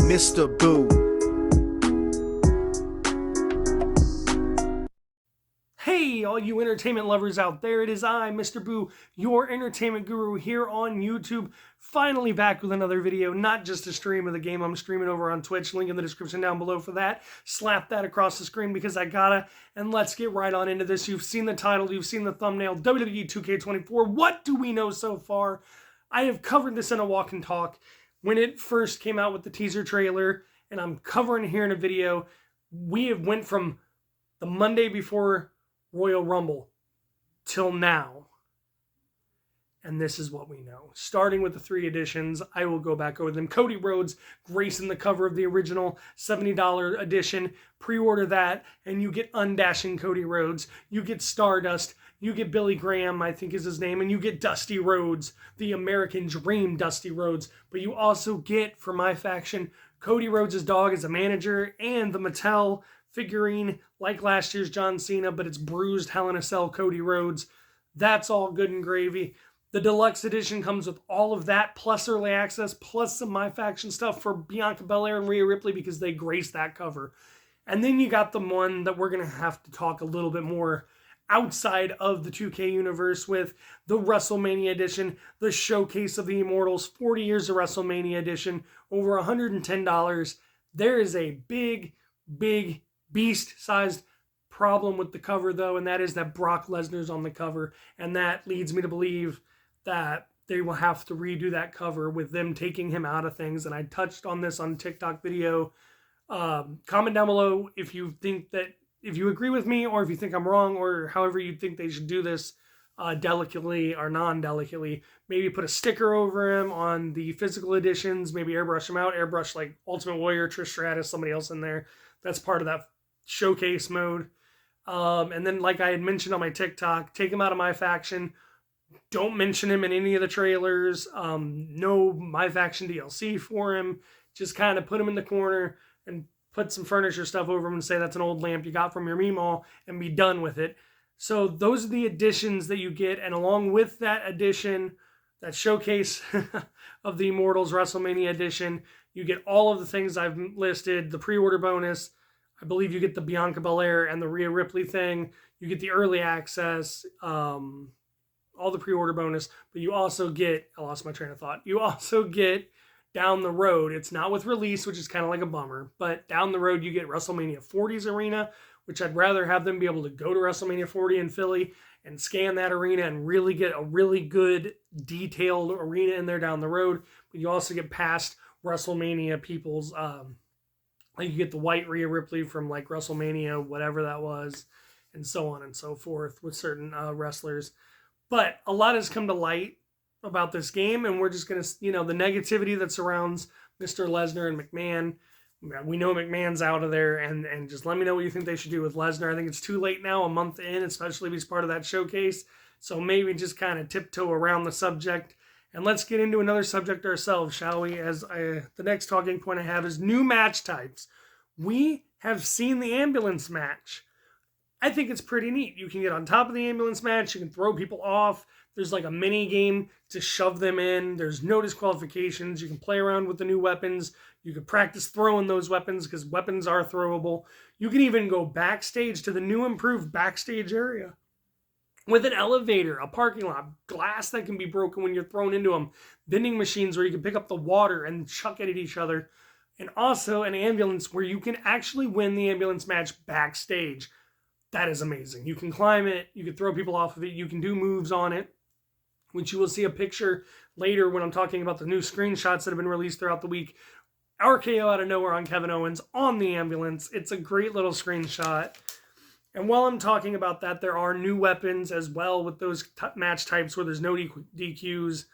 Mr. Boo. Hey, all you entertainment lovers out there, it is I, Mr. Boo, your entertainment guru here on YouTube, finally back with another video, not just a stream of the game I'm streaming over on Twitch, link in the description down below for that. Slap that across the screen because I gotta, and let's get right on into this. You've seen the title, you've seen the thumbnail, WWE 2K24, what do we know so far? I have covered this in a walk and talk when it first came out with the teaser trailer, and I'm covering here in a video. We have went from the Monday before Royal Rumble till now, and this is what we know. Starting with the 3 editions, I will go back over them. Cody Rhodes gracing the cover of the original $70 edition. Pre-order that, and you get Undashing Cody Rhodes. You get Stardust. You get Billy Graham, I think is his name, and you get Dusty Rhodes, the American Dream Dusty Rhodes. But you also get, for my faction, Cody Rhodes' dog as a manager, and the Mattel figurine like last year's John Cena, but it's bruised Hell in a Cell Cody Rhodes. That's all good and gravy. The deluxe edition comes with all of that, plus early access, plus some My Faction stuff for Bianca Belair and Rhea Ripley because they graced that cover. And then you got the one that we're going to have to talk a little bit more outside of the 2K universe with, the WrestleMania edition, the Showcase of the Immortals, 40 years of WrestleMania edition, over $110. There is a big beast-sized problem with the cover, though, and that is that Brock Lesnar's on the cover, and that leads me to believe that they will have to redo that cover with them taking him out of things, and I touched on this on a TikTok video. Comment down below if you think that, if you agree with me, or if you think I'm wrong, or however you think they should do this, delicately or non-delicately. Maybe put a sticker over him on the physical editions, maybe airbrush him out, airbrush like Ultimate Warrior, Trish Stratus, somebody else in there. That's part of that showcase mode. And then, like I had mentioned on my TikTok, take him out of My Faction. Don't mention him in any of the trailers. No My Faction DLC for him. Just kind of put him in the corner and put some furniture stuff over him and say that's an old lamp you got from your Meemaw and be done with it. So those are the additions that you get. And along with that addition, that showcase of the Immortals WrestleMania edition, you get all of the things I've listed, the pre-order bonus. I believe you get the Bianca Belair and the Rhea Ripley thing. You get the early access, all the pre-order bonus. But you also get, I lost my train of thought. You also get down the road, it's not with release, which is kind of like a bummer, but down the road you get WrestleMania 40's arena, which I'd rather have them be able to go to WrestleMania 40 in Philly and scan that arena and really get a really good detailed arena in there down the road. But you also get past WrestleMania people's, like you get the white Rhea Ripley from like WrestleMania, whatever that was, and so on and so forth with certain wrestlers. But a lot has come to light about this game, and we're just going to, the negativity that surrounds Mr. Lesnar and McMahon. We know McMahon's out of there, and just let me know what you think they should do with Lesnar. I think it's too late now, a month in, especially if he's part of that showcase. So maybe just kind of tiptoe around the subject. And let's get into another subject ourselves, shall we? The next talking point I have is new match types. We have seen the ambulance match. I think it's pretty neat. You can get on top of the ambulance match. You can throw people off. There's like a mini game to shove them in. There's no disqualifications. You can play around with the new weapons. You can practice throwing those weapons because weapons are throwable. You can even go backstage to the new improved backstage area with an elevator, a parking lot, glass that can be broken when you're thrown into them, vending machines where you can pick up the water and chuck it at each other, and also an ambulance where you can actually win the ambulance match backstage. That is amazing. You can climb it, you can throw people off of it, you can do moves on it, which you will see a picture later when I'm talking about the new screenshots that have been released throughout the week. RKO out of nowhere on Kevin Owens on the ambulance. It's a great little screenshot. And while I'm talking about that, there are new weapons as well with those match types where there's no DQs.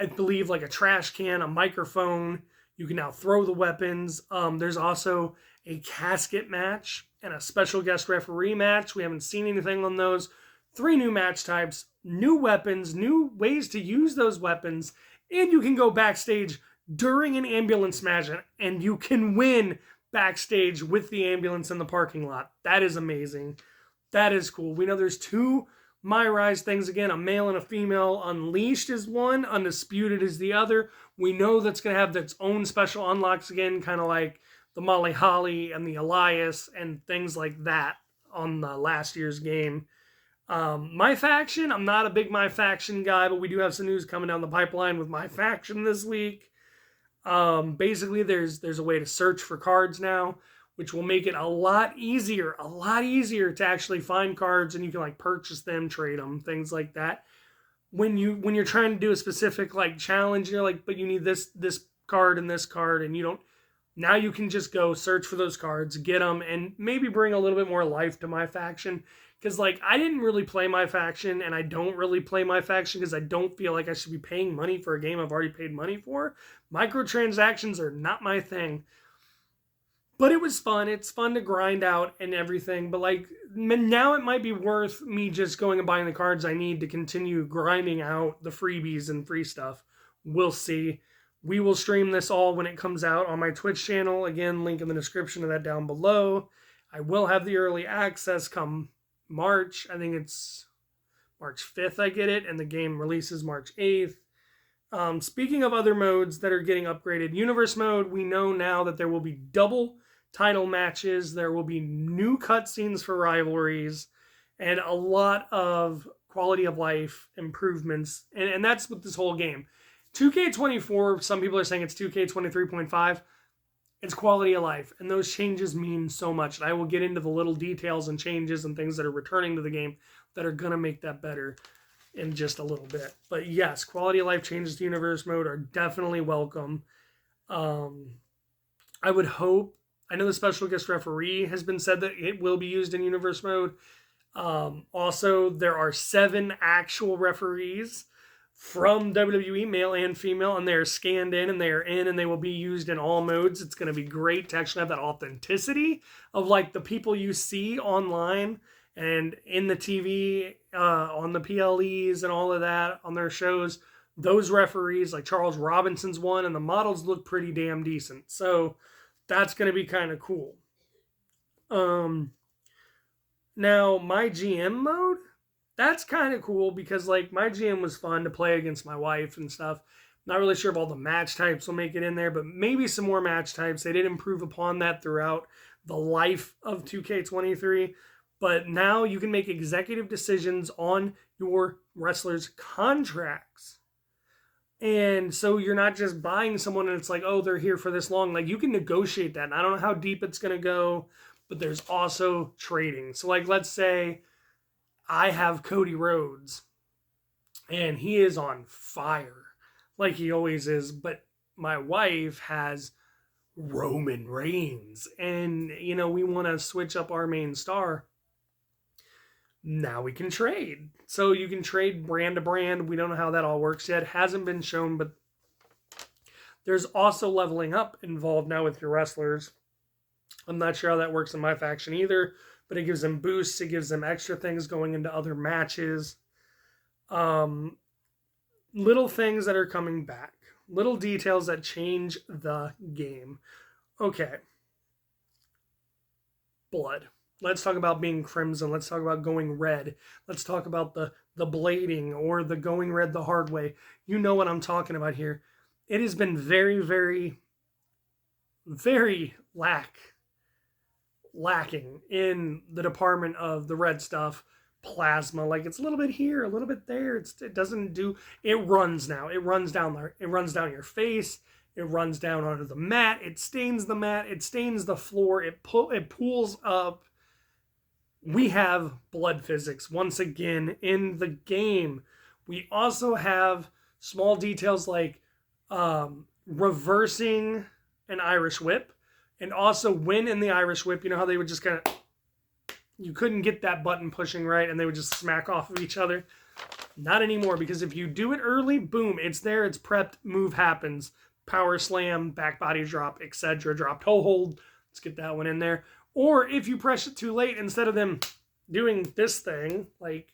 I believe like a trash can, a microphone. You can now throw the weapons. There's also a casket match and a special guest referee match. We haven't seen anything on those. 3 new match types, new weapons, new ways to use those weapons, and you can go backstage during an ambulance match and you can win backstage with the ambulance in the parking lot. That is amazing. That is cool. We know there's 2 My Rise things again, a male and a female. Unleashed is one, Undisputed is the other. We know that's going to have its own special unlocks again, kind of like the Molly Holly and the Elias and things like that on the last year's game. My Faction, I'm not a big My Faction guy, but we do have some news coming down the pipeline with My Faction this week. Basically, there's a way to search for cards now, which will make it a lot easier to actually find cards, and you can like purchase them, trade them, things like that. When you're trying to do a specific like challenge, you're like, but you need this card and this card, and you don't. Now you can just go search for those cards, get them, and maybe bring a little bit more life to My Faction. Because, like, I didn't really play My Faction, and I don't really play My Faction because I don't feel like I should be paying money for a game I've already paid money for. Microtransactions are not my thing. But it was fun. It's fun to grind out and everything. But, like, now it might be worth me just going and buying the cards I need to continue grinding out the freebies and free stuff. We'll see. We will stream this all when it comes out on my Twitch channel. Again, link in the description of that down below. I will have the early access come March. I think it's March 5th I get it, and the game releases March 8th. Speaking of other modes that are getting upgraded, Universe mode, we know now that there will be double title matches. There will be new cutscenes for rivalries, and a lot of quality of life improvements. And that's with this whole game. 2K24, some people are saying it's 2K23.5. It's quality of life, and those changes mean so much. And I will get into the little details and changes and things that are returning to the game that are going to make that better in just a little bit. But yes, quality of life changes to Universe mode are definitely welcome. I would hope, I know the special guest referee has been said that it will be used in Universe mode. Also, there are 7 actual referees from WWE, male and female, and they're scanned in and they're in and they will be used in all modes. It's going to be great to actually have that authenticity of like the people you see online and in the TV, on the PLEs and all of that on their shows. Those referees, like Charles Robinson's one, and the models look pretty damn decent. So that's going to be kind of cool. Now, my GM mode, that's kind of cool because, like, my GM was fun to play against my wife and stuff. Not really sure if all the match types will make it in there, but maybe some more match types. They did improve upon that throughout the life of 2K23. But now you can make executive decisions on your wrestlers' contracts. And so you're not just buying someone and it's like, oh, they're here for this long. Like, you can negotiate that. And I don't know how deep it's going to go, but there's also trading. So, like, let's say I have Cody Rhodes, and he is on fire, like he always is, but my wife has Roman Reigns, and, you know, we want to switch up our main star. Now we can trade. So you can trade brand to brand. We don't know how that all works yet. It hasn't been shown, but there's also leveling up involved now with your wrestlers. I'm not sure how that works in My Faction either, but it gives them boosts. It gives them extra things going into other matches. Little things that are coming back. Little details that change the game. Okay. Blood. Let's talk about being crimson. Let's talk about going red. Let's talk about the blading or the going red the hard way. You know what I'm talking about here. It has been very, very, very lacking in the department of the red stuff. Plasma, like it's a little bit here, a little bit there. It doesn't do. It runs now. It runs down there. It runs down your face. It runs down onto the mat. It stains the mat. It stains the floor. It pools up. We have blood physics once again in the game. We also have small details like reversing an Irish whip. And also, when in the Irish whip, you know how they would just kind of, you couldn't get that button pushing right, and they would just smack off of each other. Not anymore, because if you do it early, boom, it's there, it's prepped, move happens. Power slam, back body drop, etc. Drop toe hold. Let's get that one in there. Or if you press it too late, instead of them doing this thing, like,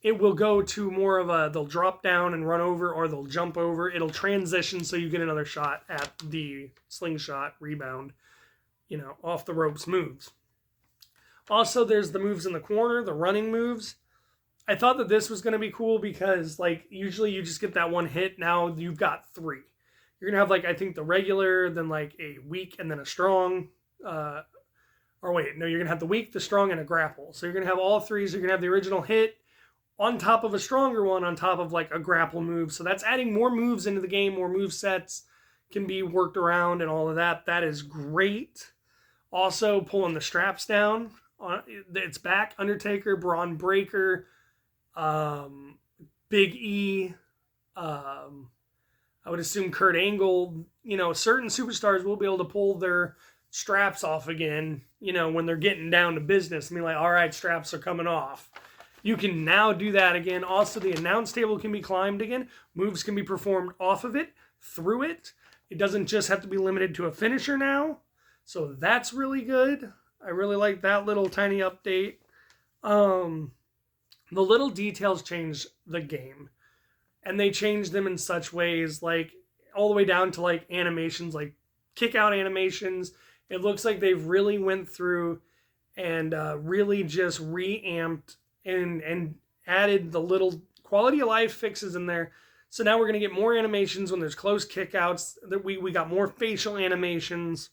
it will go to more of a, they'll drop down and run over, or they'll jump over. It'll transition so you get another shot at the slingshot rebound, you know, off the ropes moves. Also, there's the moves in the corner, the running moves. I thought that this was going to be cool because, like, usually you just get that one hit. Now you've got 3. You're going to have, like, I think the regular, then, like, a weak, and then a strong. Or wait, no, you're going to have the weak, the strong, and a grapple. So you're going to have all 3. So you're going to have the original hit on top of a stronger one on top of, like, a grapple move. So that's adding more moves into the game. More move sets can be worked around and all of that. That is great. Also, pulling the straps down. It's back. Undertaker, Braun Breaker, Big E, I would assume Kurt Angle. You know, certain superstars will be able to pull their straps off again, you know, when they're getting down to business. I mean, like, all right, straps are coming off. You can now do that again. Also, the announce table can be climbed again. Moves can be performed off of it, through it. It doesn't just have to be limited to a finisher now. So that's really good. I really like that little tiny update. The little details change the game. And they change them in such ways, like, all the way down to, like, animations, like kick out animations. It looks like they've really went through and really just reamped and added the little quality of life fixes in there. So now we're going to get more animations when there's close kickouts. That we got more facial animations.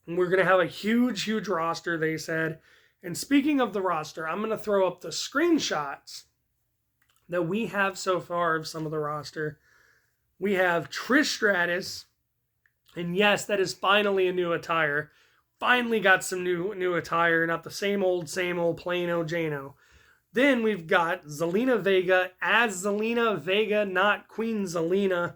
And we're going to have a huge roster, they said. And speaking of the roster, I'm going to throw up the screenshots that we have so far of some of the roster. We have Trish Stratus. And yes, that is finally a new attire. Finally got some new attire, not the same old plain old Jano. Then we've got Zelina Vega as Zelina Vega, not Queen Zelina.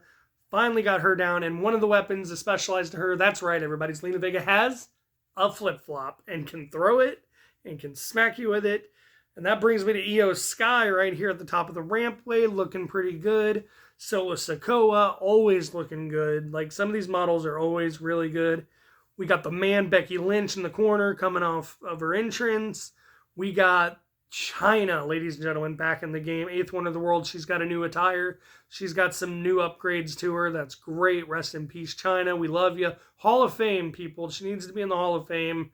Finally got her down, and one of the weapons is specialized to her. That's right, everybody. Zelina Vega has a flip-flop and can throw it and can smack you with it. And that brings me to Io Sky right here at the top of the rampway, looking pretty good. Solo Sikoa, always looking good. Like, some of these models are always really good. We got the man, Becky Lynch, in the corner coming off of her entrance. We got China, ladies and gentlemen, back in the game. 8th wonder of the world. She's got a new attire. She's got some new upgrades to her. That's great. Rest in peace, China. We love you. Hall of Fame, people. She needs to be in the Hall of Fame.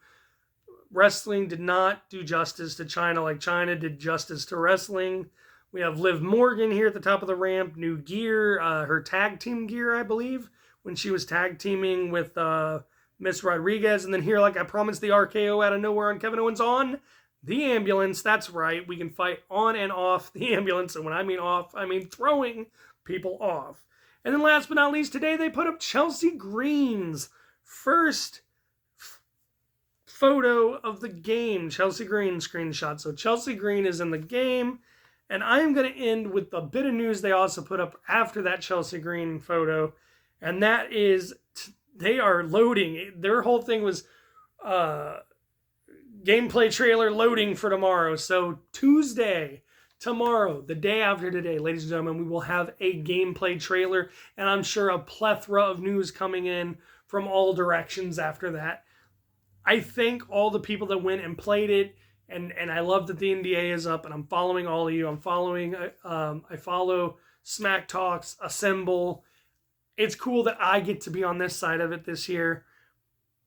Wrestling did not do justice to China like China did justice to wrestling. We have Liv Morgan here at the top of the ramp. New gear. Her tag team gear, I believe, when she was tag teaming with Miss Rodriguez. And then here, like I promised, the RKO out of nowhere on Kevin Owens on the ambulance. That's right. We can fight on and off the ambulance. And when I mean off, I mean throwing people off. And then last but not least, today they put up Chelsea Green's first photo of the game. Chelsea Green screenshot. So Chelsea Green is in the game. And I am going to end with the bit of news they also put up after that Chelsea Green photo. And that is, they are loading. Their whole thing was gameplay trailer loading for tomorrow. So Tuesday, tomorrow, the day after today, ladies and gentlemen, we will have a gameplay trailer. And I'm sure a plethora of news coming in from all directions after that. I thank all the people that went and played it. And I love that the NDA is up, and I'm following all of you. I follow Smack Talks, Assemble. It's cool that I get to be on this side of it this year.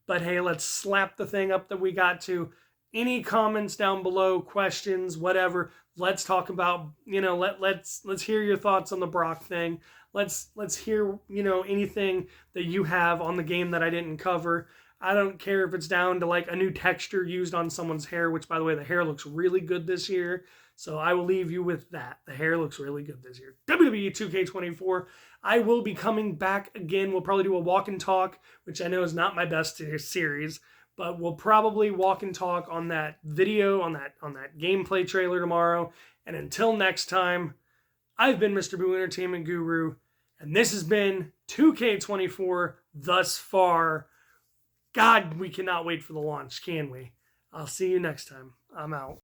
But hey, let's slap the thing up that we got to. Any comments down below, questions, whatever. Let's talk about, let's hear your thoughts on the Brock thing. Let's hear, anything that you have on the game that I didn't cover. I don't care if it's down to like a new texture used on someone's hair, which, by the way, the hair looks really good this year. So I will leave you with that. The hair looks really good this year. WWE 2K24. I will be coming back again. We'll probably do a walk and talk, which I know is not my best series, but we'll probably walk and talk on that video, on that gameplay trailer tomorrow. And until next time, I've been Mr. Boo Entertainment Guru, and this has been 2K24 thus far. God, we cannot wait for the launch, can we? I'll see you next time. I'm out.